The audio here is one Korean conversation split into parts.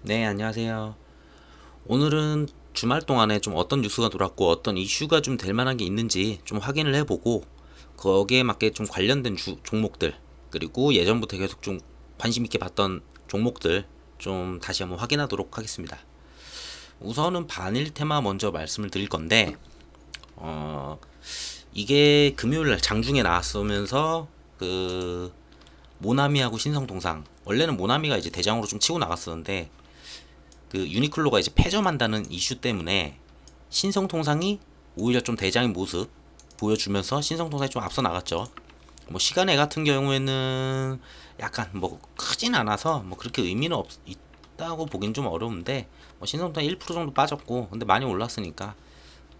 네, 안녕하세요. 오늘은 주말 동안에 좀 어떤 뉴스가 돌았고 어떤 이슈가 좀 될 만한 게 있는지 좀 확인을 해보고 거기에 맞게 좀 관련된 종목들 그리고 예전부터 계속 좀 관심 있게 봤던 종목들 좀 다시 한번 확인하도록 하겠습니다. 우선은 반일 테마 먼저 말씀을 드릴 건데 어, 이게 금요일 날 장중에 나왔으면서 그 모나미하고 신성동상 원래는 모나미가 이제 대장으로 좀 치고 나갔었는데 그 유니클로가 이제 폐점한다는 이슈 때문에 신성통상이 오히려 좀 대장인 모습 보여주면서 신성통상이 좀 앞서 나갔죠. 뭐 시간애 같은 경우에는 약간 뭐 크진 않아서 뭐 그렇게 의미는 있다고 보긴 좀 어려운데 뭐 신성통상 1% 정도 빠졌고 근데 많이 올랐으니까.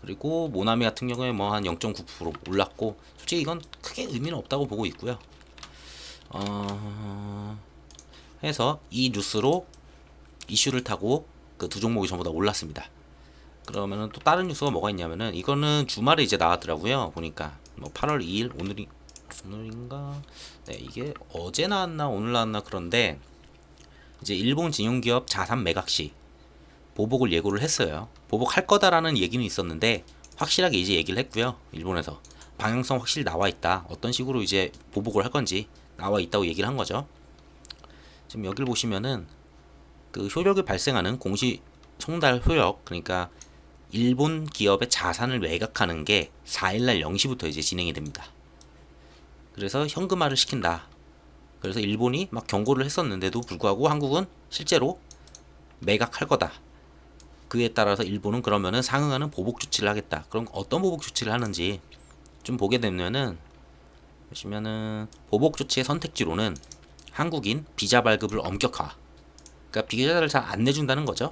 그리고 모나미 같은 경우에 뭐 한 0.9% 올랐고 솔직히 이건 크게 의미는 없다고 보고 있고요. 어... 해서 이 뉴스로 이슈를 타고 그 두 종목이 전부 다 올랐습니다. 그러면은 또 다른 뉴스가 뭐가 있냐면은 이거는 주말에 이제 나왔더라고요. 보니까 뭐 8월 2일 오늘인가? 네, 이게 어제 나왔나 오늘 나왔나 그런데 이제 일본 진용기업 자산 매각 시 보복을 예고를 했어요. 보복할 거다라는 얘기는 있었는데 확실하게 이제 얘기를 했고요. 일본에서 방향성 확실히 나와 있다. 어떤 식으로 이제 보복을 할 건지 나와 있다고 얘기를 한 거죠. 지금 여기를 보시면은 그 효력이 발생하는 공시 송달 효력 그러니까 일본 기업의 자산을 매각하는 게 4일날 0시부터 이제 진행이 됩니다. 그래서 현금화를 시킨다. 그래서 일본이 막 경고를 했었는데도 불구하고 한국은 실제로 매각할 거다. 그에 따라서 일본은 그러면은 상응하는 보복 조치를 하겠다. 그럼 어떤 보복 조치를 하는지 좀 보게 되면은 보시면은 보복 조치의 선택지로는 한국인 비자 발급을 엄격화. 그러니까 비자를 잘 안 내준다는 거죠.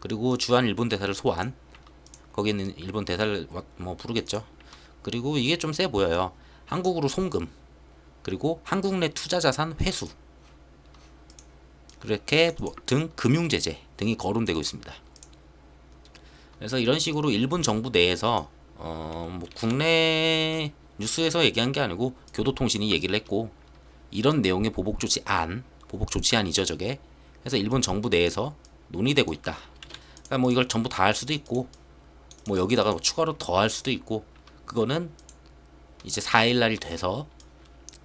그리고 주한 일본 대사를 소환. 거기는 일본 대사를 뭐 부르겠죠. 그리고 이게 좀 세 보여요. 한국으로 송금, 그리고 한국 내 투자 자산 회수, 그렇게 뭐등 금융 제재 등이 거론되고 있습니다. 그래서 이런 식으로 일본 정부 내에서 뭐 국내 뉴스에서 얘기한 게 아니고 교도통신이 얘기를 했고 이런 내용의 보복 조치안이죠 저게. 그래서 일본 정부 내에서 논의되고 있다. 그러니까 뭐 이걸 전부 다 할 수도 있고 뭐 여기다가 뭐 추가로 더 할 수도 있고 그거는 이제 4일 날이 돼서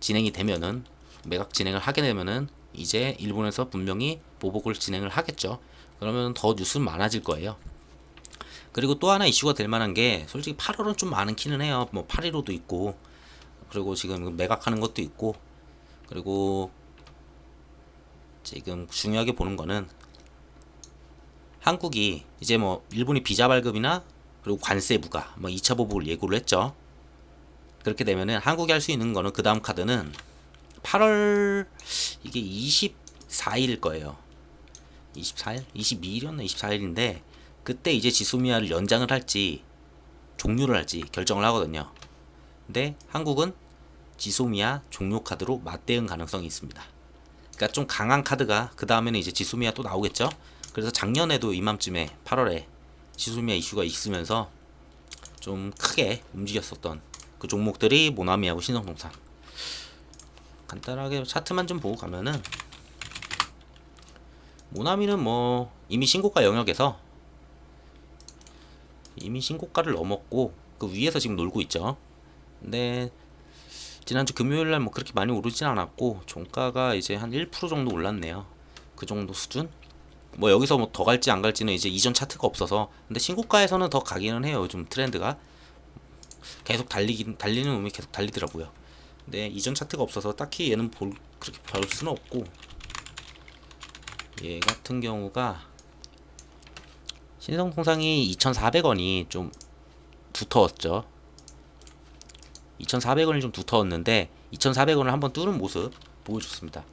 진행이 되면은 매각 진행을 하게 되면은 이제 일본에서 분명히 보복을 진행을 하겠죠. 그러면 더 뉴스는 많아질 거예요. 그리고 또 하나 이슈가 될 만한 게 솔직히 8월은 좀 많기는 해요. 뭐 8.15도 있고 그리고 지금 매각하는 것도 있고 그리고 지금 중요하게 보는 거는 한국이 이제 뭐 일본이 비자 발급이나 그리고 관세 부과 뭐 2차 보복을 예고를 했죠. 그렇게 되면은 한국이 할 수 있는 거는 그 다음 카드는 8월 이게 24일일 거예요. 24일? 22일이었나 24일인데 그때 이제 지소미아를 연장을 할지 종료를 할지 결정을 하거든요. 근데 한국은 지소미아 종료 카드로 맞대응 가능성이 있습니다. 그러니까 좀 강한 카드가 그 다음에는 이제 지소미아 또 나오겠죠. 그래서 작년에도 이맘쯤에 8월에 지소미아 이슈가 있으면서 좀 크게 움직였었던 그 종목들이 모나미하고 신성동산. 간단하게 차트만 좀 보고 가면은 모나미는 뭐 이미 신고가 영역에서 이미 신고가를 넘었고 그 위에서 지금 놀고 있죠. 근데 지난주 금요일날 뭐 그렇게 많이 오르진 않았고 종가가 이제 한 1% 정도 올랐네요. 그 정도 수준? 뭐 여기서 뭐 더 갈지 안 갈지는 이제 이전 차트가 없어서 근데 신고가에서는 더 가기는 해요. 요즘 트렌드가 계속 달리는 놈이 계속 달리더라고요. 근데 이전 차트가 없어서 딱히 얘는 그렇게 볼 수는 없고 얘 같은 경우가 신성통상이 2,400원이 좀 두터웠죠. 2,400원이 좀 두터웠는데 2,400원을 한번 뚫은 모습 보여줬습니다.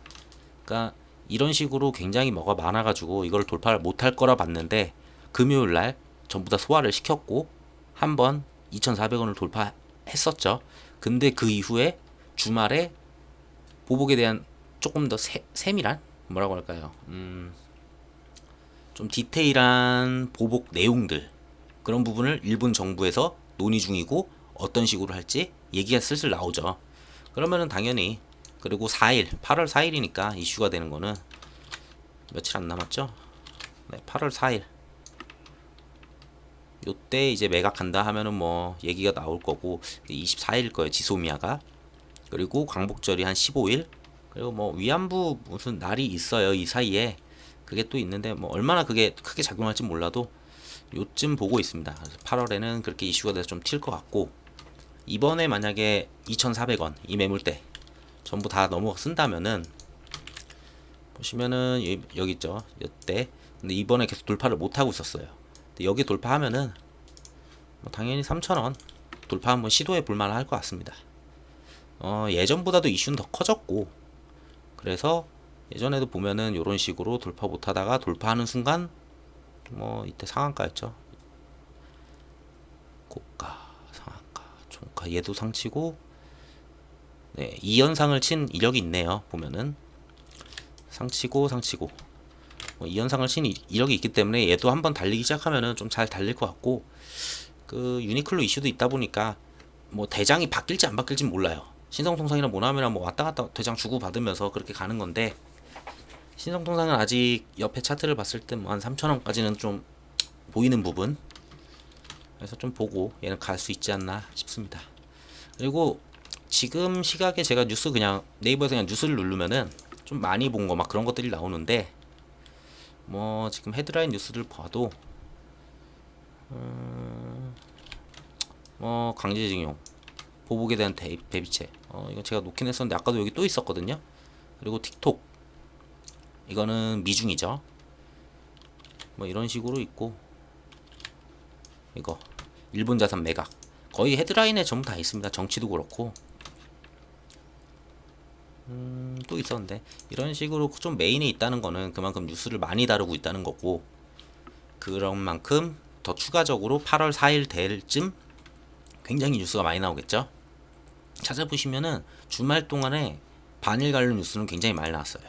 그러니까 이런 식으로 굉장히 뭐가 많아가지고 이걸 돌파를 못할 거라 봤는데 금요일 날 전부 다 소화를 시켰고 한번 2,400원을 돌파했었죠. 근데 그 이후에 주말에 보복에 대한 조금 더 세밀한 뭐라고 할까요? 좀 디테일한 보복 내용들 그런 부분을 일본 정부에서 논의 중이고 어떤 식으로 할지 얘기가 슬슬 나오죠. 그러면은 당연히 그리고 4일 8월 4일이니까 이슈가 되는 거는 며칠 안 남았죠. 네, 8월 4일. 요때 이제 매각한다 하면은 뭐 얘기가 나올 거고 24일 거예요. 지소미아가. 그리고 광복절이 한 15일. 그리고 뭐 위안부 무슨 날이 있어요. 이 사이에. 그게 또 있는데 뭐 얼마나 그게 크게 작용할지 몰라도 요쯤 보고 있습니다. 그래서 8월에는 그렇게 이슈가 돼서 좀 튈 것 같고 이번에 만약에 2,400원 이 매물대 전부 다 넘어가 쓴다면은 보시면은 여기 있죠. 이때 근데 이번에 계속 돌파를 못 하고 있었어요. 근데 여기 돌파하면은 뭐 당연히 3,000원 돌파 한번 시도해 볼 만할 것 같습니다. 예전보다도 이슈는 더 커졌고 그래서 예전에도 보면은 이런 식으로 돌파 못 하다가 돌파하는 순간 뭐 이때 상한가였죠. 고가, 상한가, 종가 얘도 상치고 네, 2연상을 친 이력이 있네요. 보면은 상치고 상치고 뭐 2연상을 친 이력이 있기 때문에 얘도 한번 달리기 시작하면은 좀 잘 달릴 것 같고 그 유니클로 이슈도 있다 보니까 뭐 대장이 바뀔지 안 바뀔지 몰라요. 신성통상이나 모나미나 뭐 왔다 갔다 대장 주고 받으면서 그렇게 가는 건데 신성통상은 아직 옆에 차트를 봤을 때 뭐 한 3,000원까지는 좀 보이는 부분 그래서 좀 보고 얘는 갈 수 있지 않나 싶습니다. 그리고 지금 시각에 제가 뉴스 그냥 네이버에서 그냥 뉴스를 누르면은 좀 많이 본 거 막 그런 것들이 나오는데 뭐 지금 헤드라인 뉴스를 봐도 뭐 강제징용 보복에 대한 대비책 이거 제가 놓긴 했었는데 아까도 여기 또 있었거든요. 그리고 틱톡 이거는 미중이죠. 뭐 이런 식으로 있고 이거 일본 자산 매각 거의 헤드라인에 전부 다 있습니다. 정치도 그렇고 또 있었는데 이런 식으로 좀 메인에 있다는 거는 그만큼 뉴스를 많이 다루고 있다는 거고 그런 만큼 더 추가적으로 8월 4일 될 쯤 굉장히 뉴스가 많이 나오겠죠. 찾아보시면은 주말 동안에 반일 관련 뉴스는 굉장히 많이 나왔어요.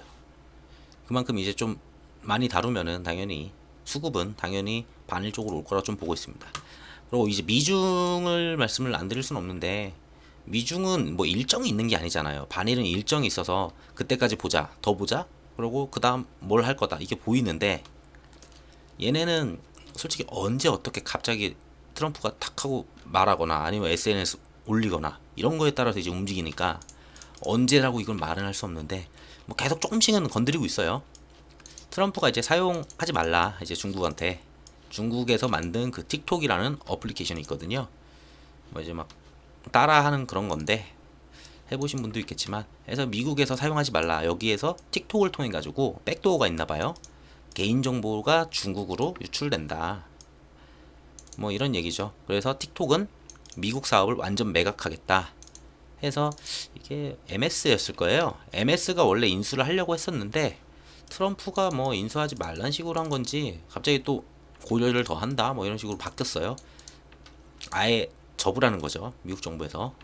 그만큼 이제 좀 많이 다루면은 당연히 수급은 당연히 반일 쪽으로 올 거라 좀 보고 있습니다. 그리고 이제 미중을 말씀을 안 드릴 수는 없는데 미중은 뭐 일정이 있는 게 아니잖아요. 반일은 일정이 있어서 그때까지 보자, 더 보자, 그리고 그 다음 뭘 할 거다 이게 보이는데 얘네는 솔직히 언제 어떻게 갑자기 트럼프가 탁 하고 말하거나 아니면 SNS 올리거나 이런 거에 따라서 이제 움직이니까 언제라고 이걸 말은 할 수 없는데 뭐 계속 조금씩은 건드리고 있어요. 트럼프가 이제 사용하지 말라 이제 중국한테 중국에서 만든 그 틱톡이라는 어플리케이션이 있거든요. 뭐 이제 막 따라하는 그런 건데 해보신 분도 있겠지만 그래서 미국에서 사용하지 말라 여기에서 틱톡을 통해 가지고 백도어가 있나 봐요. 개인정보가 중국으로 유출된다 뭐 이런 얘기죠. 그래서 틱톡은 미국 사업을 완전 매각하겠다 해서 이게 MS였을 거예요. MS가 원래 인수를 하려고 했었는데 트럼프가 뭐 인수하지 말란 식으로 한 건지 갑자기 또 고려를 더 한다 뭐 이런 식으로 바뀌었어요. 아예 접으라는 거죠. 미국 정부에서.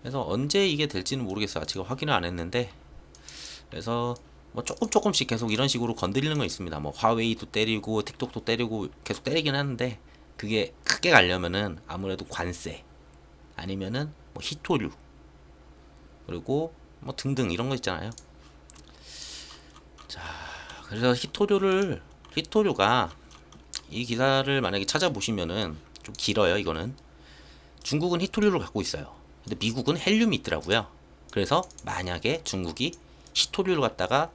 그래서 언제 이게 될지는 모르겠어요. 제가 확인을 안 했는데 그래서 뭐 조금씩 계속 이런 식으로 건드리는 거 있습니다. 뭐 화웨이도 때리고 틱톡도 때리고 계속 때리긴 하는데 그게 크게 가려면은 아무래도 관세 아니면은 뭐 히토류 그리고 뭐 등등 이런 거 있잖아요. 자, 그래서 히토류가 이 기사를 만약에 찾아보시면은 좀 길어요. 이거는 중국은 히토류를 갖고 있어요. 근데 미국은 헬륨이 있더라고요. 그래서 만약에 중국이 히토류를 갖다가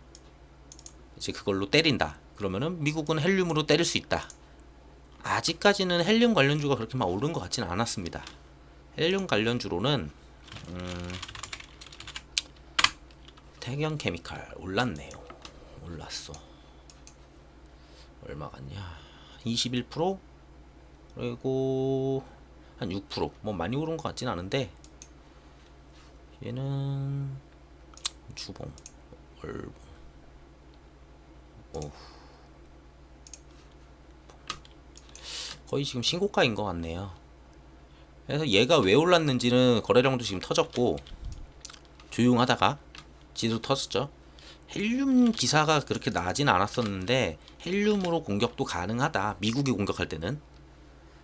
이제 그걸로 때린다. 그러면은 미국은 헬륨으로 때릴 수 있다. 아직까지는 헬륨 관련주가 그렇게 막 오른 것 같지는 않았습니다. 헬륨 관련주로는 태경 케미칼 올랐네요. 올랐어. 얼마 갔냐? 21% 그리고 한 6%뭐 많이 오른 것 같진 않은데 얘는 주봉 월봉 거의 지금 신고가인 것 같네요. 그래서 얘가 왜 올랐는지는 거래량도 지금 터졌고 조용하다가 지도 터졌죠. 헬륨 기사가 그렇게 나진 않았었는데 헬륨으로 공격도 가능하다. 미국이 공격할 때는.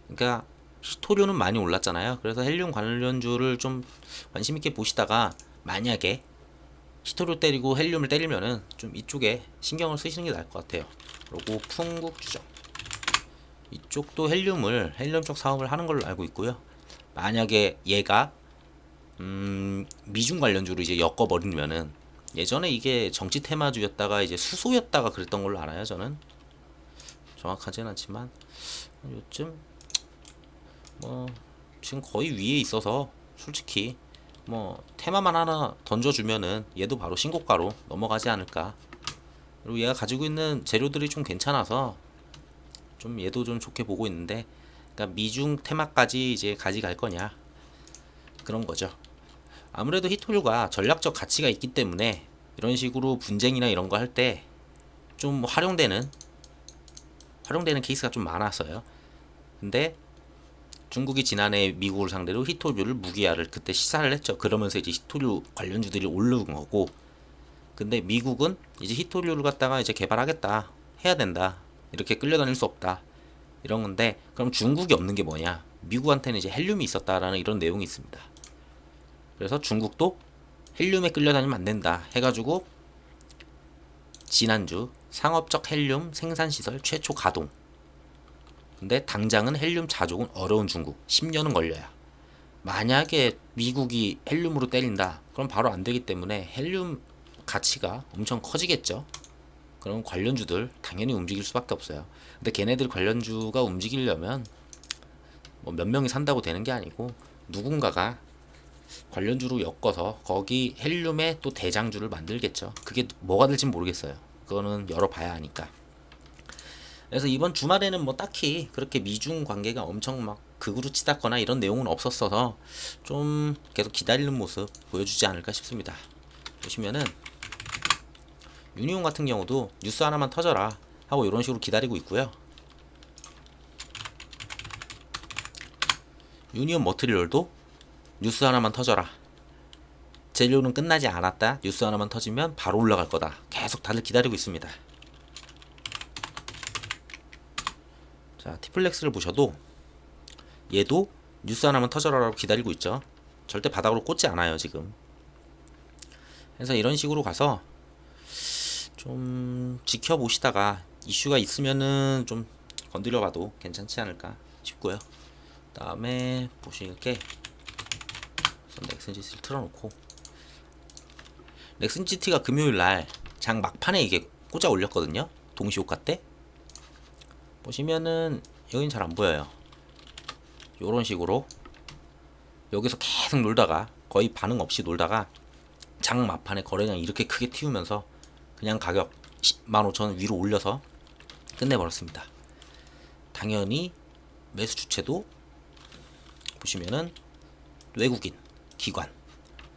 그러니까 히토류는 많이 올랐잖아요. 그래서 헬륨 관련주를 좀 관심 있게 보시다가 만약에 히토류 때리고 헬륨을 때리면은 좀 이쪽에 신경을 쓰시는 게 나을 것 같아요. 그리고 풍국주정 이쪽도 헬륨 쪽 사업을 하는 걸로 알고 있고요. 만약에 얘가 미중 관련주로 이제 엮어버리면은, 예전에 이게 정치 테마주였다가 이제 수소였다가 그랬던 걸로 알아요. 저는 정확하진 않지만 요즘 뭐 지금 거의 위에 있어서 솔직히 뭐 테마만 하나 던져주면은 얘도 바로 신고가로 넘어가지 않을까. 그리고 얘가 가지고 있는 재료들이 좀 괜찮아서 좀 얘도 좀 좋게 보고 있는데, 그러니까 미중 테마까지 이제 가져갈 거냐 그런 거죠. 아무래도 히토류가 전략적 가치가 있기 때문에 이런 식으로 분쟁이나 이런 거 할 때 좀 활용되는 케이스가 좀 많았어요. 근데 중국이 지난해 미국을 상대로 히토류를 무기화를 그때 시사를 했죠. 그러면서 이제 히토류 관련주들이 오르는 거고, 근데 미국은 이제 히토류를 갖다가 이제 개발하겠다, 해야 된다, 이렇게 끌려다닐 수 없다, 이런 건데, 그럼 중국이 없는 게 뭐냐? 미국한테는 이제 헬륨이 있었다라는 이런 내용이 있습니다. 그래서 중국도 헬륨에 끌려다니면 안 된다 해가지고 지난주 상업적 헬륨 생산시설 최초 가동. 근데 당장은 헬륨 자족은 어려운 중국 10년은 걸려야. 만약에 미국이 헬륨으로 때린다 그럼 바로 안 되기 때문에 헬륨 가치가 엄청 커지겠죠. 그럼 관련주들 당연히 움직일 수밖에 없어요. 근데 걔네들 관련주가 움직이려면 뭐 몇 명이 산다고 되는 게 아니고 누군가가 관련주로 엮어서 거기 헬륨의 또 대장주를 만들겠죠. 그게 뭐가 될진 모르겠어요. 그거는 열어봐야 하니까. 그래서 이번 주말에는 뭐 딱히 그렇게 미중 관계가 엄청 막 극으로 치닫거나 이런 내용은 없었어서 좀 계속 기다리는 모습 보여주지 않을까 싶습니다. 보시면은 유니온 같은 경우도 뉴스 하나만 터져라 하고 이런 식으로 기다리고 있고요. 유니온 머트리얼도 뉴스 하나만 터져라, 재료는 끝나지 않았다, 뉴스 하나만 터지면 바로 올라갈 거다, 계속 다들 기다리고 있습니다. 자, 티플렉스를 보셔도 얘도 뉴스 하나만 터져라라고 기다리고 있죠. 절대 바닥으로 꽂지 않아요 지금. 그래서 이런 식으로 가서 좀 지켜보시다가 이슈가 있으면은 좀 건드려봐도 괜찮지 않을까 싶고요. 다음에 보실 게 넥슨GT를 틀어놓고, 넥슨GT가 금요일날 장 막판에 이게 꽂아 올렸거든요. 동시호가 때 보시면은 여긴 잘 안보여요. 요런 식으로 여기서 계속 놀다가 거의 반응 없이 놀다가 장 막판에 거래량 이렇게 크게 튀우면서 그냥 가격 15,000원 위로 올려서 끝내버렸습니다. 당연히 매수 주체도 보시면은 외국인, 기관,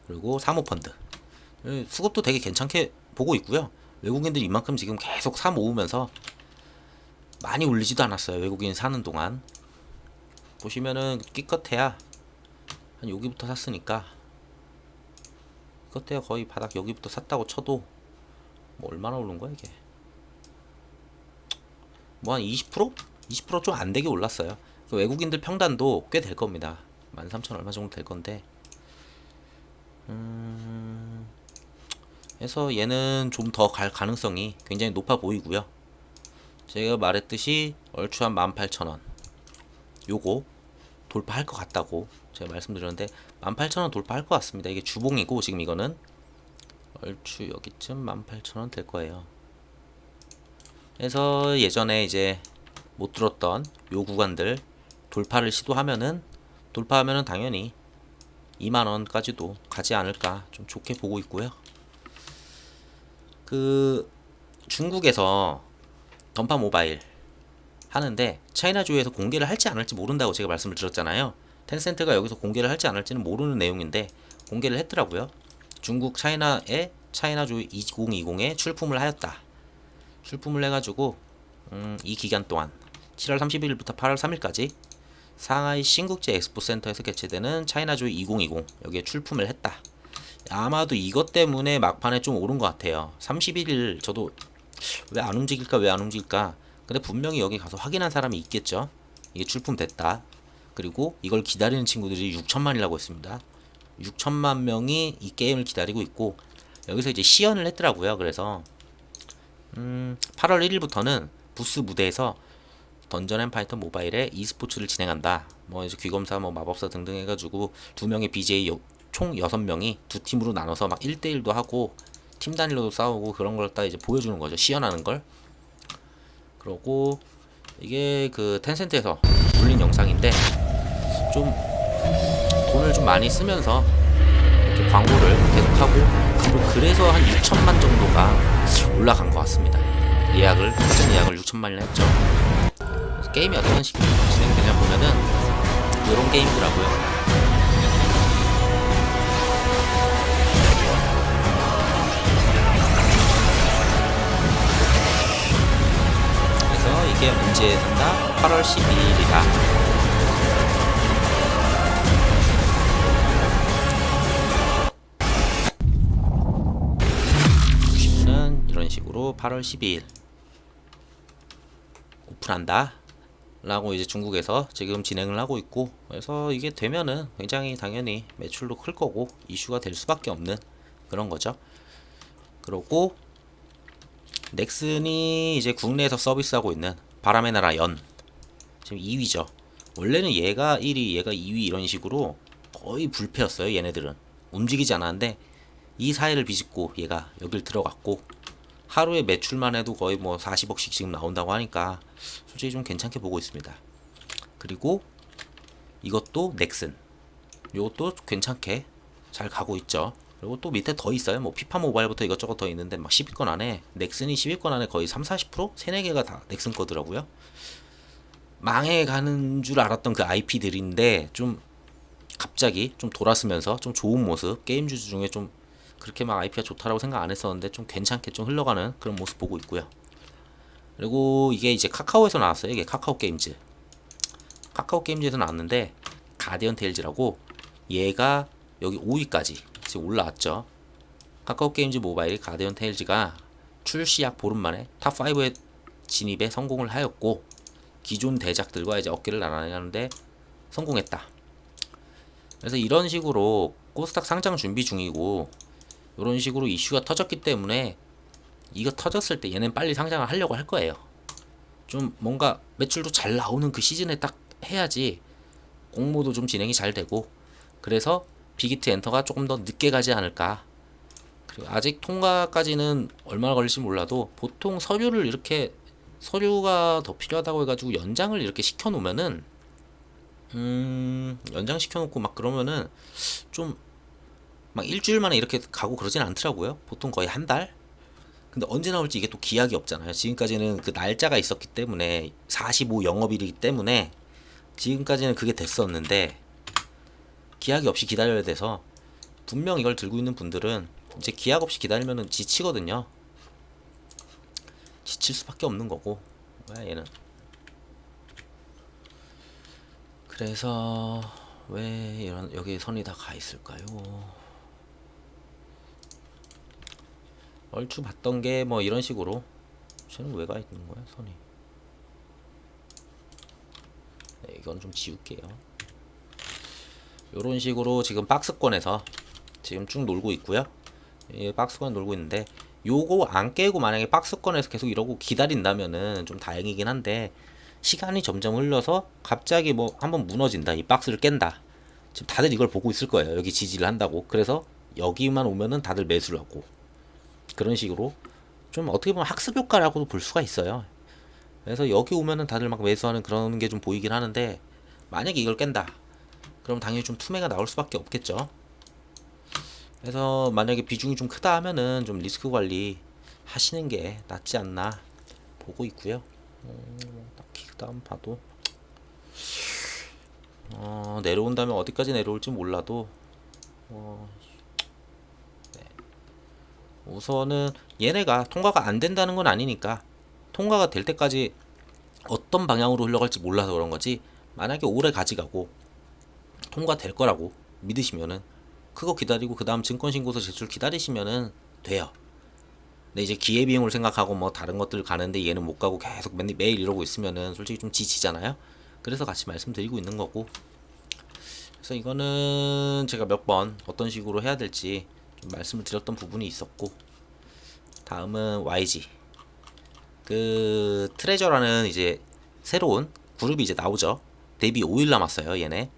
그리고 사모펀드, 수급도 되게 괜찮게 보고 있고요. 외국인들이 이만큼 지금 계속 사 모으면서 많이 올리지도 않았어요. 외국인 사는 동안 보시면은 끼껏해야 한 여기부터 샀으니까, 끼껏해야 거의 바닥 여기부터 샀다고 쳐도 뭐 얼마나 오른 거야 이게? 뭐 한 20%? 20% 좀 안 되게 올랐어요. 외국인들 평단도 꽤 될 겁니다. 13,000 얼마 정도 될 건데, 그래서 얘는 좀 더 갈 가능성이 굉장히 높아 보이고요. 제가 말했듯이 얼추 한 18,000원 요거 돌파할 것 같다고 제가 말씀드렸는데 18,000원 돌파할 것 같습니다. 이게 주봉이고 지금 이거는 얼추 여기쯤 18,000원 될 거예요. 그래서 예전에 이제 못 들었던 요 구간들 돌파를 시도하면은, 돌파하면은 당연히 2만원까지도 가지 않을까 좀 좋게 보고 있고요. 그 중국에서 던파 모바일 하는데 차이나주에서 공개를 할지 안 할지 모른다고 제가 말씀을 드렸잖아요. 텐센트가 여기서 공개를 할지 안 할지는 모르는 내용인데 공개를 했더라고요. 중국 차이나의 차이나주 2020에 출품을 하였다. 출품을 해가지고 이 기간 동안 7월 31일부터 8월 3일까지 상하이 신국제 엑스포센터에서 개최되는 차이나주 2020 여기에 출품을 했다. 아마도 이것 때문에 막판에 좀 오른 것 같아요. 31일 저도 왜 안 움직일까 근데 분명히 여기 가서 확인한 사람이 있겠죠. 이게 출품됐다. 그리고 이걸 기다리는 친구들이 6천만이라고 했습니다. 6천만 명이 이 게임을 기다리고 있고, 여기서 이제 시연을 했더라고요. 그래서 8월 1일부터는 부스 무대에서 던전 앤 파이터 모바일의 e스포츠를 진행한다. 뭐 이제 귀검사, 뭐 마법사 등등 해가지고 두 명의 BJ 총 6명이 두 팀으로 나눠서 막 1대1도 하고 팀 단위로도 싸우고 그런 걸 딱 이제 보여주는 거죠. 시연하는 걸. 그러고 이게 그 텐센트에서 올린 영상인데 좀 돈을 좀 많이 쓰면서 이렇게 광고를 계속하고 그래서 한 6천만 정도가 올라간 것 같습니다. 사전 예약을 6천만이나 했죠. 게임이 어떤 식으로 진행되냐 보면은 이런 게임이더라고요. 그래서 이게 언제 산다? 8월 12일이다. 이런 식으로 8월 12일 오픈한다 라고 이제 중국에서 지금 진행을 하고 있고, 그래서 이게 되면은 굉장히 당연히 매출도 클 거고 이슈가 될 수밖에 없는 그런 거죠. 그리고 넥슨이 이제 국내에서 서비스하고 있는 바람의 나라 연 지금 2위죠. 원래는 얘가 1위 얘가 2위 이런 식으로 거의 불패였어요. 얘네들은 움직이지 않았는데 이 사이를 비집고 얘가 여길 들어갔고, 하루에 매출만 해도 거의 뭐 40억씩 지금 나온다고 하니까 솔직히 좀 괜찮게 보고 있습니다. 그리고 이것도 넥슨, 이것도 괜찮게 잘 가고 있죠. 그리고 또 밑에 더 있어요. 뭐 피파 모바일부터 이것저것 더 있는데 막 10위권 안에 넥슨이 10위권 안에 거의 3-40%? 3-4개가 다 넥슨 거더라고요. 망해가는 줄 알았던 그 IP들인데 좀 갑자기 좀 돌아서면서 좀 좋은 모습, 게임주 중에 좀 그렇게 막 IP가 좋다라고 생각 안 했었는데 좀 괜찮게 좀 흘러가는 그런 모습 보고 있고요. 그리고 이게 이제 카카오에서 나왔어요. 이게 카카오 게임즈. 카카오 게임즈에서 나왔는데 가디언 테일즈라고 얘가 여기 5위까지 지금 올라왔죠. 카카오 게임즈 모바일 가디언 테일즈가 출시 약 보름 만에 탑5에 진입에 성공을 하였고, 기존 대작들과 이제 어깨를 나란하는데 성공했다. 그래서 이런 식으로 코스닥 상장 준비 중이고 이런 식으로 이슈가 터졌기 때문에 이거 터졌을 때 얘는 빨리 상장을 하려고 할 거예요. 좀 뭔가 매출도 잘 나오는 그 시즌에 딱 해야지 공모도 좀 진행이 잘 되고, 그래서 빅히트 엔터가 조금 더 늦게 가지 않을까. 그리고 아직 통과까지는 얼마나 걸릴지 몰라도 보통 서류가 더 필요하다고 해가지고 연장을 이렇게 시켜놓으면은 연장 시켜놓고 막 그러면은 좀 막 일주일 만에 이렇게 가고 그러진 않더라고요. 보통 거의 한 달? 근데 언제 나올지 이게 또 기약이 없잖아요. 지금까지는 그 날짜가 있었기 때문에 45 영업일이기 때문에 지금까지는 그게 됐었는데 기약이 없이 기다려야 돼서, 분명 이걸 들고 있는 분들은 이제 기약 없이 기다리면은 지치거든요. 지칠 수밖에 없는 거고. 왜 얘는 그래서 왜 이런 여기 선이 다 가 있을까요? 얼추 봤던 게 뭐 이런 식으로. 쟤는 왜 가 있는 거야 선이? 네, 이건 좀 지울게요. 이런 식으로 지금 박스권에서 지금 쭉 놀고 있고요. 예, 박스권 놀고 있는데 요거 안 깨고 만약에 박스권에서 계속 이러고 기다린다면은 좀 다행이긴 한데, 시간이 점점 흘러서 갑자기 뭐 한번 무너진다, 이 박스를 깬다, 지금 다들 이걸 보고 있을 거예요. 여기 지지를 한다고. 그래서 여기만 오면은 다들 매수를 하고, 그런 식으로 좀 어떻게 보면 학습 효과라고도 볼 수가 있어요. 그래서 여기 오면은 다들 막 매수하는 그런 게 좀 보이긴 하는데, 만약에 이걸 깬다 그럼 당연히 좀 투매가 나올 수밖에 없겠죠. 그래서 만약에 비중이 좀 크다 하면은 좀 리스크 관리 하시는 게 낫지 않나 보고 있고요. 딱히 그 다음 봐도 내려온다면 어디까지 내려올지 몰라도 네. 우선은 얘네가 통과가 안 된다는 건 아니니까, 통과가 될 때까지 어떤 방향으로 흘러갈지 몰라서 그런 거지, 만약에 오래 가져가고 통과될 거라고 믿으시면은 그거 기다리고 그 다음 증권신고서 제출 기다리시면은 돼요. 근데 이제 기회비용을 생각하고 뭐 다른 것들 가는데 얘는 못 가고 계속 매일 이러고 있으면은 솔직히 좀 지치잖아요. 그래서 같이 말씀드리고 있는 거고. 그래서 이거는 제가 몇 번 어떤 식으로 해야 될지 좀 말씀을 드렸던 부분이 있었고, 다음은 YG. 그 트레저라는 이제 새로운 그룹이 이제 나오죠. 데뷔 5일 남았어요, 얘네.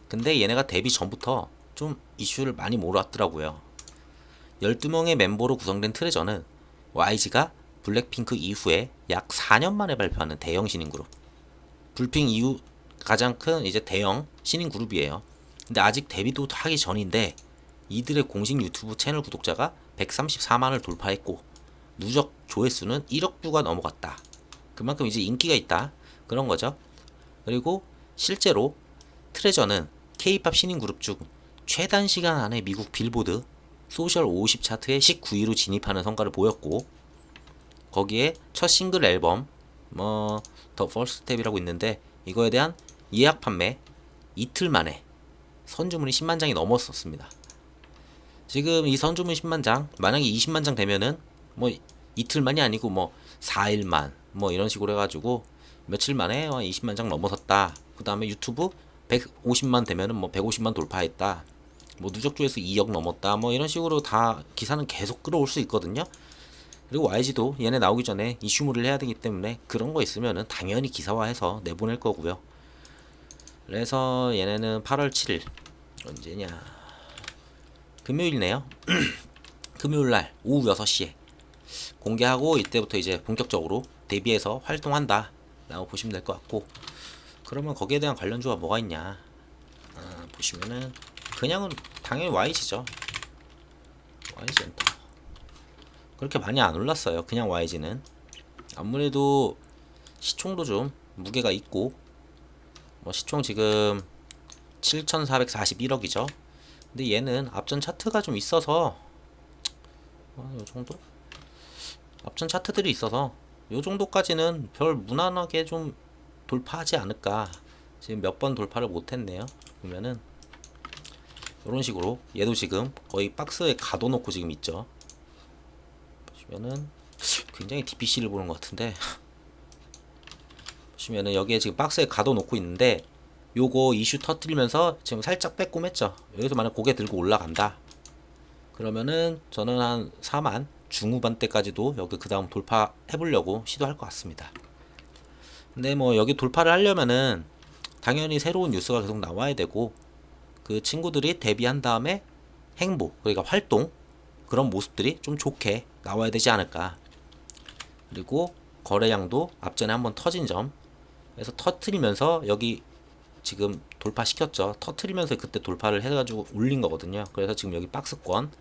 근데 얘네가 데뷔 전부터 좀 이슈를 많이 몰았더라고요. 12명의 멤버로 구성된 트레저는 YG가 블랙핑크 이후에 약 4년 만에 발표하는 대형 신인 그룹. 불핑 이후 가장 큰 이제 대형 신인 그룹이에요. 근데 아직 데뷔도 하기 전인데 이들의 공식 유튜브 채널 구독자가 134만을 돌파했고 누적 조회수는 1억 뷰가 넘어갔다. 그만큼 이제 인기가 있다. 그런 거죠. 그리고 실제로 트레저는 K-팝 신인 그룹 중 최단 시간 안에 미국 빌보드 소셜 50 차트에 19위로 진입하는 성과를 보였고 거기에 첫 싱글 앨범 더 퍼스트 스텝이라고 있는데 이거에 대한 예약 판매 이틀 만에 선주문이 10만 장이 넘었었습니다. 지금 이 선주문 10만 장 만약에 20만 장 되면은 뭐 이틀만이 아니고 뭐 4일만 뭐 이런 식으로 해가지고 며칠 만에 20만 장 넘어섰다. 그 다음에 유튜브 150만 되면은 뭐 150만 돌파했다. 뭐 누적 조회수 2억 넘었다. 뭐 이런 식으로 다 기사는 계속 끌어올 수 있거든요. 그리고 YG도 얘네 나오기 전에 이슈물을 해야 되기 때문에 그런 거 있으면은 당연히 기사화해서 내보낼 거고요. 그래서 얘네는 8월 7일 언제냐? 금요일이네요. 금요일날 오후 6시에 공개하고 이때부터 이제 본격적으로 데뷔해서 활동한다 라고 보시면 될 것 같고 그러면 거기에 대한 관련주가 뭐가 있냐 보시면은 그냥은 당연히 YG죠. YG 엔터 그렇게 많이 안 올랐어요. 그냥 YG는 아무래도 시총도 좀 무게가 있고 뭐 시총 지금 7,441억이죠. 근데 얘는 앞전 차트가 좀 있어서 요 정도? 앞전 차트들이 있어서 요 정도까지는 별 무난하게 좀 돌파하지 않을까. 지금 몇 번 돌파를 못했네요. 보면은 이런 식으로 얘도 지금 거의 박스에 가둬놓고 지금 있죠. 보시면은 굉장히 DPC를 보는 것 같은데 보시면은 여기에 지금 박스에 가둬놓고 있는데 요거 이슈 터뜨리면서 지금 살짝 빼꼼했죠. 여기서 만약 고개 들고 올라간다. 그러면은 저는 한 4만 중후반 때까지도 여기 그 다음 돌파해보려고 시도할 것 같습니다. 근데 뭐 여기 돌파를 하려면은 당연히 새로운 뉴스가 계속 나와야 되고 그 친구들이 데뷔한 다음에 행보 그러니까 활동 그런 모습들이 좀 좋게 나와야 되지 않을까. 그리고 거래량도 앞전에 한번 터진 점 그래서 터트리면서 여기 지금 돌파시켰죠. 터트리면서 그때 돌파를 해가지고 올린 거거든요. 그래서 지금 여기 박스권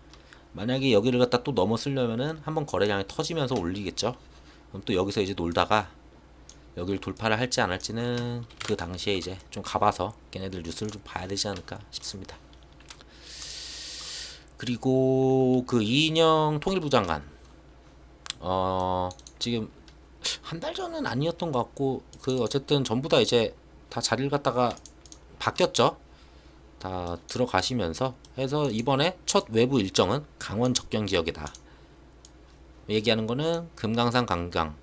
만약에 여기를 갖다 또 넘어서려면은 한번 거래량이 터지면서 올리겠죠. 그럼 또 여기서 이제 놀다가 여기를 돌파를 할지 안 할지는 그 당시에 이제 좀 가봐서 걔네들 뉴스를 좀 봐야 되지 않을까 싶습니다. 그리고 그 이인영 통일부 장관 지금 한 달 전은 아니었던 것 같고 그 어쨌든 전부 다 이제 다 자리를 갖다가 바뀌었죠. 다 들어가시면서 해서 이번에 첫 외부 일정은 강원 접경 지역이다. 얘기하는 거는 금강산 관광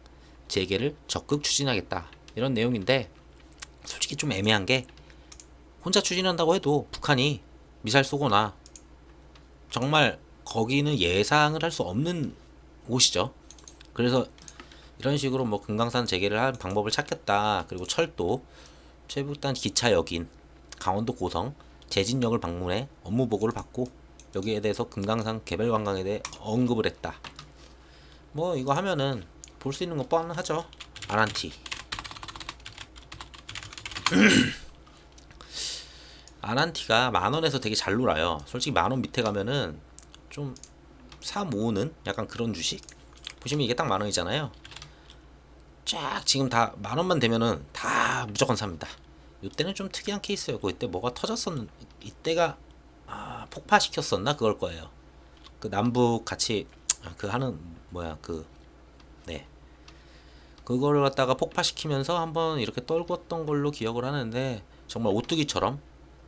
재개를 적극 추진하겠다 이런 내용인데 솔직히 좀 애매한 게 혼자 추진한다고 해도 북한이 미사일 쏘거나 정말 거기는 예상을 할 수 없는 곳이죠. 그래서 이런 식으로 뭐 금강산 재개를 할 방법을 찾겠다. 그리고 철도, 최북단 기차역인 강원도 고성, 제진역을 방문해 업무 보고를 받고 여기에 대해서 금강산 개별 관광에 대해 언급을 했다. 뭐 이거 하면은 볼 수 있는 건 뻔하죠. 아란티. 아란티가 만원에서 되게 잘 놀아요. 솔직히 만원 밑에 가면은 좀 사 모으는 약간 그런 주식? 보시면 이게 딱 만원이잖아요. 쫙 지금 다 만원만 되면은 다 무조건 삽니다. 이때는 좀 특이한 케이스였고 이때 뭐가 터졌었는 이때가 폭파시켰었나 그걸 거예요. 그 남북 같이 그 하는 뭐야 그 네. 그거를 갖다가 폭파시키면서 한번 이렇게 떨궜던 걸로 기억을 하는데 정말 오뚜기처럼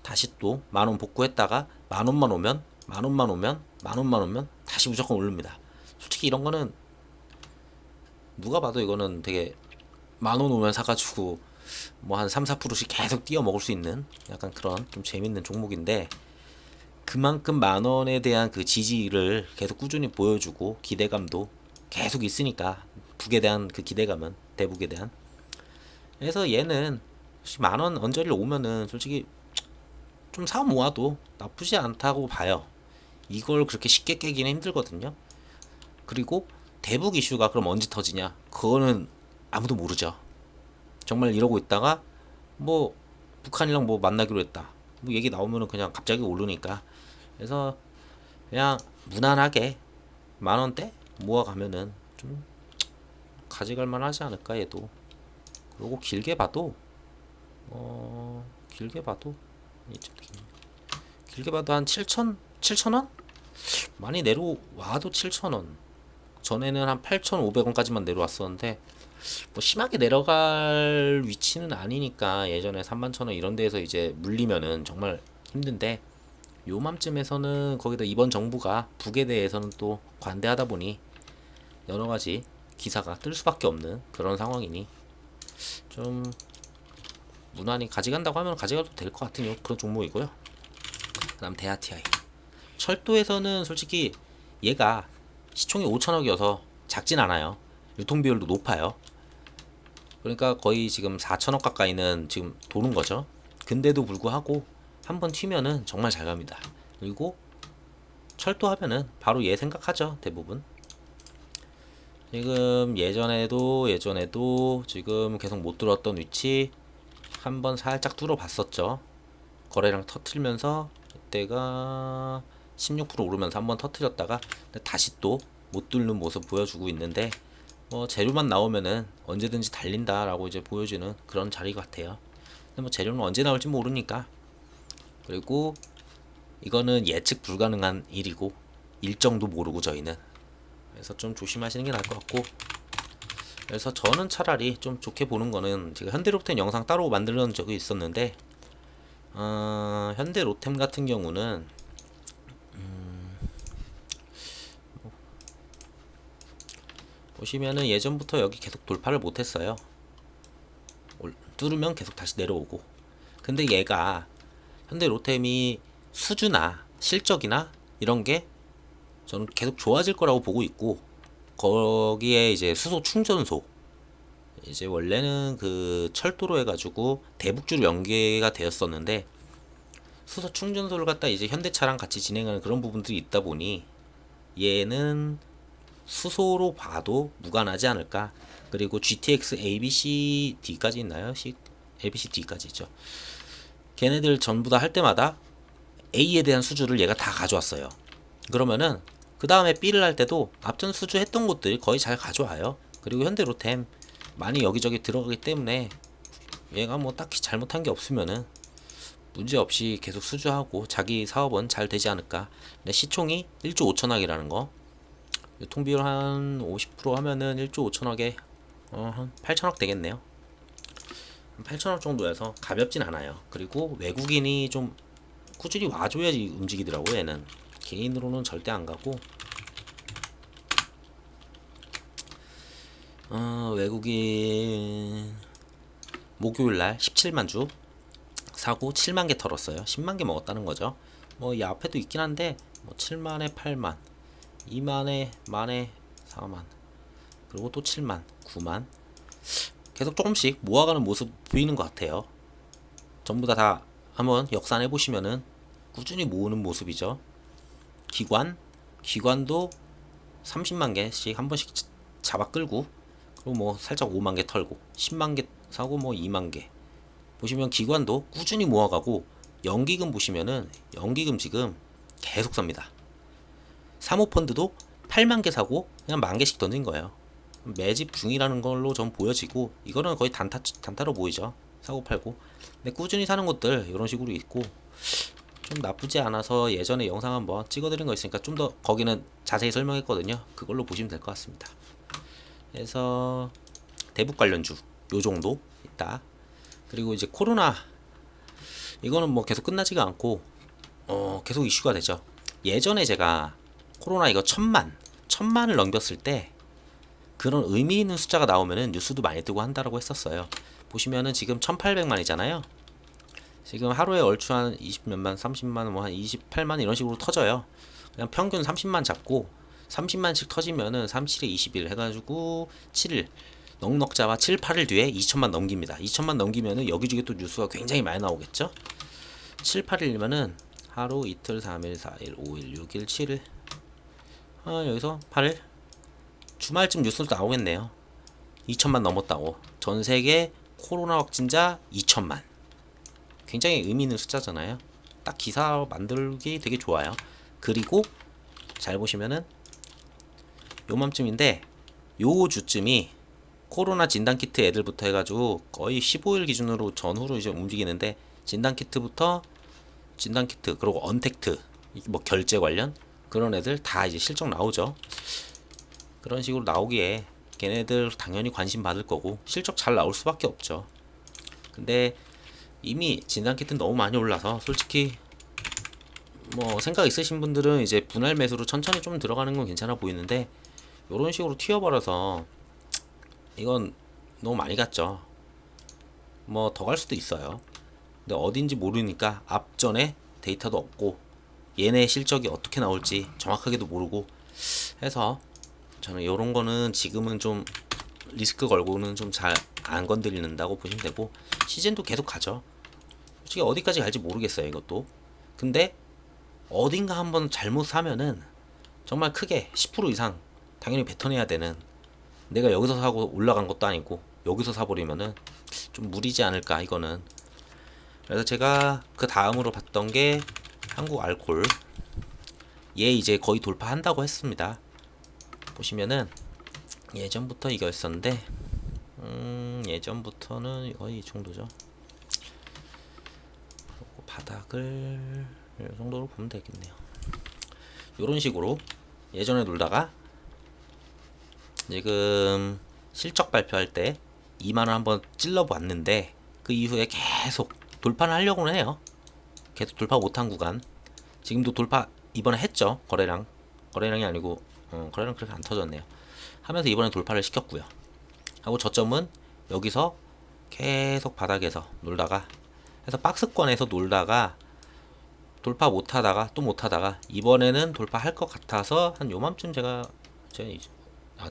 다시 또 만원 복구했다가 만원만 오면 만원만 오면 만원만 오면 다시 무조건 오릅니다. 솔직히 이런 거는 누가 봐도 이거는 되게 만원 오면 사가지고 뭐 한 3, 4%씩 계속 띄어 먹을 수 있는 약간 그런 좀 재밌는 종목인데 그만큼 만원에 대한 그 지지를 계속 꾸준히 보여주고 기대감도 계속 있으니까 북에 대한 그 기대감은 대북에 대한. 그래서 얘는 10,000원 언저리를 오면은 솔직히 좀 사 모아도 나쁘지 않다고 봐요. 이걸 그렇게 쉽게 깨기는 힘들거든요. 그리고 대북 이슈가 그럼 언제 터지냐? 그거는 아무도 모르죠. 정말 이러고 있다가 뭐 북한이랑 뭐 만나기로 했다. 뭐 얘기 나오면은 그냥 갑자기 오르니까. 그래서 그냥 무난하게 10,000원대 모아가면은 좀 가져갈 만하지 않을까 얘도. 그리고 길게 봐도 길게 봐도 길게 봐도 한 7,000원? 많이 내려와도 7,000원. 전에는 한 8,500원까지만 내려왔었는데 뭐 심하게 내려갈 위치는 아니니까 예전에 31,000원 이런 데에서 이제 물리면은 정말 힘든데 요맘쯤에서는 거기다 이번 정부가 북에 대해서는 또 관대하다 보니 여러 가지 기사가 뜰 수밖에 없는 그런 상황이니 좀 무난히 가져간다고 하면 가져가도 될 것 같은 그런 종목이고요. 그 다음 대하TI. 철도에서는 솔직히 얘가 시총이 5천억이어서 작진 않아요. 유통비율도 높아요. 그러니까 거의 지금 4천억 가까이는 지금 도는 거죠. 근데도 불구하고 한번 튀면은 정말 잘 갑니다. 그리고 철도 하면은 바로 얘 생각하죠. 대부분. 지금 예전에도 지금 계속 못 들어왔던 위치 한번 살짝 뚫어봤었죠. 거래량 터트리면서 이때가 16% 오르면서 한번 터트렸다가 다시 또 못 뚫는 모습 보여주고 있는데 뭐 재료만 나오면은 언제든지 달린다라고 이제 보여주는 그런 자리 같아요. 근데 뭐 재료는 언제 나올지 모르니까. 그리고 이거는 예측 불가능한 일이고 일정도 모르고 저희는. 그래서 좀 조심하시는 게 나을 것 같고. 그래서 저는 차라리 좀 좋게 보는 거는 제가 현대로템 영상 따로 만들던 적이 있었는데 현대로템 같은 경우는 보시면은 예전부터 여기 계속 돌파를 못했어요. 뚫으면 계속 다시 내려오고. 근데 얘가 현대로템이 수주나 실적이나 이런 게 저는 계속 좋아질 거라고 보고 있고, 거기에 이제 수소 충전소, 이제 원래는 그 철도로 해가지고 대북주로 연계가 되었었는데 수소 충전소를 갖다 이제 현대차랑 같이 진행하는 그런 부분들이 있다 보니 얘는 수소로 봐도 무관하지 않을까. 그리고 GTX ABCD까지 있나요? ABCD까지 있죠. 걔네들 전부 다 할 때마다 A에 대한 수주를 얘가 다 가져왔어요. 그러면은 그 다음에 B를 할 때도 앞전 수주 했던 곳들이 거의 잘 가져와요. 그리고 현대로템 많이 여기저기 들어가기 때문에 얘가 뭐 딱히 잘못한 게 없으면은 문제없이 계속 수주하고 자기 사업은 잘 되지 않을까. 근데 시총이 1조 5천억이라는 거, 유통비율 한 50% 하면은 1조 5천억에 한 8천억 되겠네요. 8천억 정도여서 가볍진 않아요. 그리고 외국인이 좀 꾸준히 와줘야지 움직이더라고. 얘는 개인으로는 절대 안 가고 외국인 목요일날 17만 주 사고 7만 개 털었어요. 10만 개 먹었다는 거죠. 뭐 이 앞에도 있긴 한데 뭐 7만에 8만, 2만에 만에 4만, 그리고 또 7만, 9만, 계속 조금씩 모아가는 모습 보이는 것 같아요. 전부 다 한번 역산해 보시면은 꾸준히 모으는 모습이죠. 기관도 30만 개씩 한 번씩 잡아 끌고, 그리고 뭐 살짝 5만 개 털고 10만 개 사고 뭐 2만 개. 보시면 기관도 꾸준히 모아가고, 연기금 보시면은 연기금 지금 계속 삽니다. 사모펀드도 8만 개 사고 그냥 만 개씩 던진 거예요. 매집 중이라는 걸로 전 보여지고, 이거는 거의 단타로 보이죠. 사고 팔고. 근데 꾸준히 사는 것들 이런 식으로 있고, 좀 나쁘지 않아서 예전에 영상 한번 찍어드린 거 있으니까 좀 더 거기는 자세히 설명했거든요. 그걸로 보시면 될 것 같습니다. 그래서 대북 관련주 요 정도 있다. 그리고 이제 코로나, 이거는 뭐 계속 끝나지가 않고 계속 이슈가 되죠. 예전에 제가 코로나 이거 천만을 넘겼을 때 그런 의미 있는 숫자가 나오면은 뉴스도 많이 뜨고 한다라고 했었어요. 보시면은 지금 1800만이잖아요. 지금 하루에 얼추 한 20몇만, 30만, 뭐 한 28만 이런 식으로 터져요. 그냥 평균 30만 잡고 30만씩 터지면은 37에 21 해가지고 7일 넉넉 잡아 7, 8일 뒤에 2천만 넘깁니다. 2천만 넘기면은 여기저기 또 뉴스가 굉장히 많이 나오겠죠. 7, 8일이면은 하루, 이틀, 3일, 4일, 5일, 6일, 7일. 여기서 8일 주말쯤 뉴스도 나오겠네요. 2천만 넘었다고. 전 세계 코로나 확진자 2천만. 굉장히 의미 있는 숫자잖아요. 딱 기사 만들기 되게 좋아요. 그리고 잘 보시면은 요맘쯤인데 요 주쯤이 코로나 진단키트 애들부터 해가지고 거의 15일 기준으로 전후로 이제 움직이는데 진단키트부터 진단키트 그리고 언택트 뭐 결제 관련 그런 애들 다 이제 실적 나오죠. 그런 식으로 나오기에 걔네들 당연히 관심 받을 거고 실적 잘 나올 수밖에 없죠. 근데 이미 진단키트는 너무 많이 올라서 솔직히 뭐 생각 있으신 분들은 이제 분할 매수로 천천히 좀 들어가는 건 괜찮아 보이는데 요런 식으로 튀어버려서 이건 너무 많이 갔죠. 뭐 더 갈 수도 있어요. 근데 어딘지 모르니까 앞전에 데이터도 없고 얘네 실적이 어떻게 나올지 정확하게도 모르고 해서 저는 요런 거는 지금은 좀 리스크 걸고는 좀 잘 안 건드린다고 보시면 되고 시즌도 계속 가죠. 솔직히 어디까지 갈지 모르겠어요 이것도. 근데 어딘가 한번 잘못 사면은 정말 크게 10% 이상 당연히 뱉어내야 되는, 내가 여기서 사고 올라간 것도 아니고 여기서 사버리면은 좀 무리지 않을까 이거는. 그래서 제가 그 다음으로 봤던 게 한국 알콜. 얘 이제 거의 돌파한다고 했습니다. 보시면은 예전부터 이거였었는데 예전부터는 거의 이 정도죠. 그리고 바닥을 이 정도로 보면 되겠네요. 이런 식으로 예전에 놀다가 지금 실적 발표할 때 2만원 한번 찔러봤는데 그 이후에 계속 돌파를 하려고는 해요. 계속 돌파 못한 구간 지금도 돌파 이번에 했죠. 거래량이 아니고 거래량 그렇게 안 터졌네요. 하면서 이번에 돌파를 시켰고요. 하고 저점은 여기서 계속 바닥에서 놀다가 해서 박스권에서 놀다가 돌파 못하다가 또 못하다가 이번에는 돌파할 것 같아서 한 요맘쯤 제가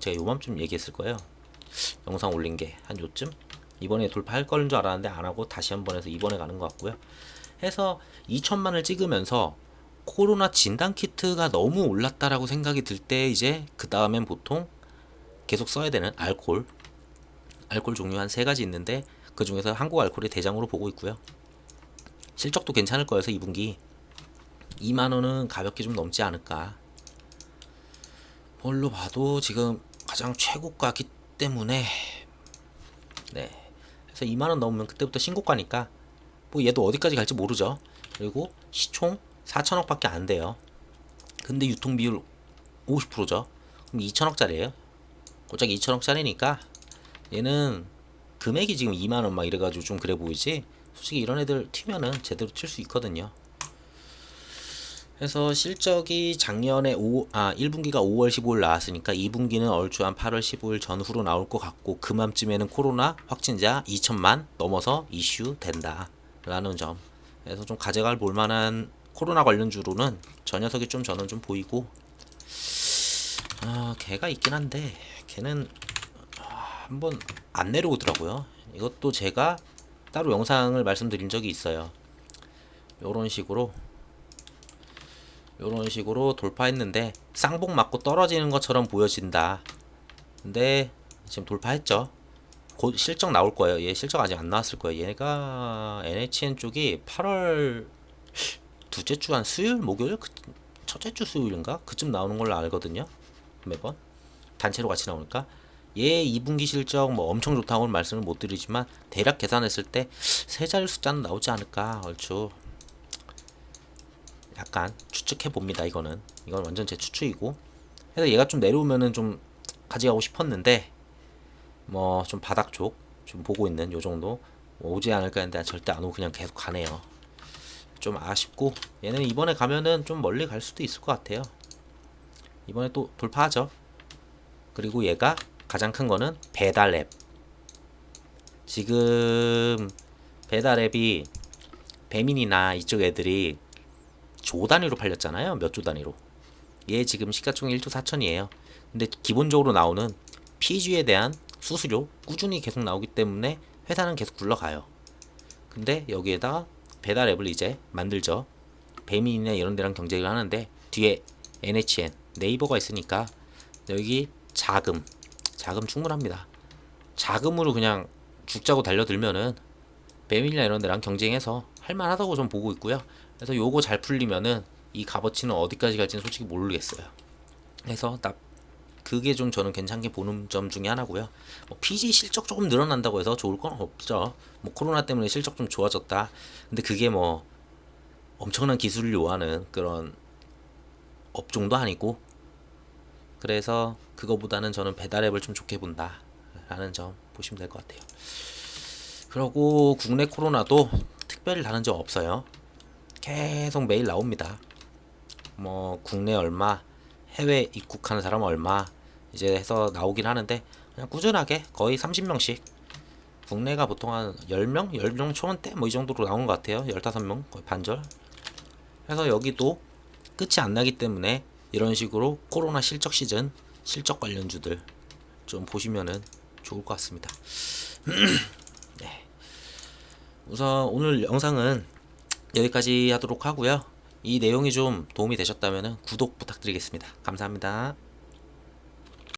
요맘쯤 얘기했을 거예요. 영상 올린 게 한 요쯤 이번에 돌파할 거는 줄 알았는데 안 하고 다시 한번 해서 이번에 가는 것 같고요. 해서 2천만을 찍으면서 코로나 진단 키트가 너무 올랐다라고 생각이 들 때 이제 그 다음엔 보통 계속 써야 되는 알콜 종류 한 세 가지 있는데 그 중에서 한국 알콜이 대장으로 보고 있고요. 실적도 괜찮을 거여서 2분기 2만 원은 가볍게 좀 넘지 않을까. 뭘로 봐도 지금 가장 최고가기 때문에 네. 그래서 2만 원 넘으면 그때부터 신고가니까 뭐 얘도 어디까지 갈지 모르죠. 그리고 시총 4천억밖에 안 돼요. 근데 유통 비율 50%죠. 그럼 2천억짜리예요. 고작 2천억짜리니까 얘는 금액이 지금 2만 원 막 이래가지고 좀 그래 보이지. 솔직히 이런 애들 튀면은 제대로 튈 수 있거든요. 그래서 실적이 작년에 1분기가 5월 15일 나왔으니까 2분기는 얼추 한 8월 15일 전후로 나올 것 같고 그맘쯤에는 코로나 확진자 2천만 넘어서 이슈 된다 라는 점. 그래서 좀 가져갈 볼만한 코로나 관련주로는 저 녀석이 좀 저는 좀 보이고 걔가 있긴 한데 걔는 한번 안 내려오더라고요. 이것도 제가 따로 영상을 말씀드린 적이 있어요. 요런 식으로 돌파했는데 쌍봉 맞고 떨어지는 것처럼 보여진다. 근데 지금 돌파했죠. 곧 실적 나올 거예요. 얘 실적 아직 안 나왔을 거예요. 얘가 NHN 쪽이 8월 둘째 주 한 수요일 목요일 첫째 주 수요일인가 그쯤 나오는 걸로 알거든요. 매번 단체로 같이 나오니까 얘 2분기 실적 뭐 엄청 좋다고는 말씀을 못 드리지만 대략 계산했을 때 세 자리 숫자는 나오지 않을까 얼추 약간 추측해 봅니다. 이건 완전 제 추측이고 그래서 얘가 좀 내려오면은 좀 가져가고 싶었는데 뭐 좀 바닥 쪽 좀 보고 있는 요 정도 뭐 오지 않을까 했는데 절대 안 오고 그냥 계속 가네요. 좀 아쉽고 얘는 이번에 가면은 좀 멀리 갈 수도 있을 것 같아요. 이번에 또 돌파하죠. 그리고 얘가 가장 큰 거는 배달 앱. 지금 배달 앱이 배민이나 이쪽 애들이 조 단위로 팔렸잖아요. 몇 조 단위로. 얘 지금 시가총액 1조 4천이에요. 근데 기본적으로 나오는 PG에 대한 수수료 꾸준히 계속 나오기 때문에 회사는 계속 굴러가요. 근데 여기에다가 배달 앱을 이제 만들죠. 배민이나 이런 데랑 경쟁을 하는데 뒤에 NHN 네이버가 있으니까 여기 자금 충분합니다. 자금으로 그냥 죽자고 달려들면은 배민이나 이런 데랑 경쟁해서 할만하다고 좀 보고 있고요. 그래서 요거 잘 풀리면은 이 값어치는 어디까지 갈지는 솔직히 모르겠어요. 그래서 나 그게 좀 저는 괜찮게 보는 점 중에 하나고요. 뭐 PG 실적 조금 늘어난다고 해서 좋을 건 없죠. 뭐 코로나 때문에 실적 좀 좋아졌다. 근데 그게 뭐 엄청난 기술을 요하는 그런 업종도 아니고, 그래서 그거보다는 저는 배달앱을 좀 좋게 본다 라는 점 보시면 될 것 같아요. 그리고 국내 코로나도 특별히 다른 점 없어요. 계속 매일 나옵니다. 뭐 국내 얼마, 해외 입국하는 사람 얼마 이제 해서 나오긴 하는데 그냥 꾸준하게 거의 30명씩, 국내가 보통 한 10명? 10명 초반대 뭐 이 정도로 나오는 것 같아요. 15명 거의 반절. 그래서 여기도 끝이 안 나기 때문에 이런 식으로 코로나 실적 시즌 실적 관련주들 좀 보시면은 좋을 것 같습니다. 네. 우선 오늘 영상은 여기까지 하도록 하고요. 이 내용이 좀 도움이 되셨다면 구독 부탁드리겠습니다. 감사합니다.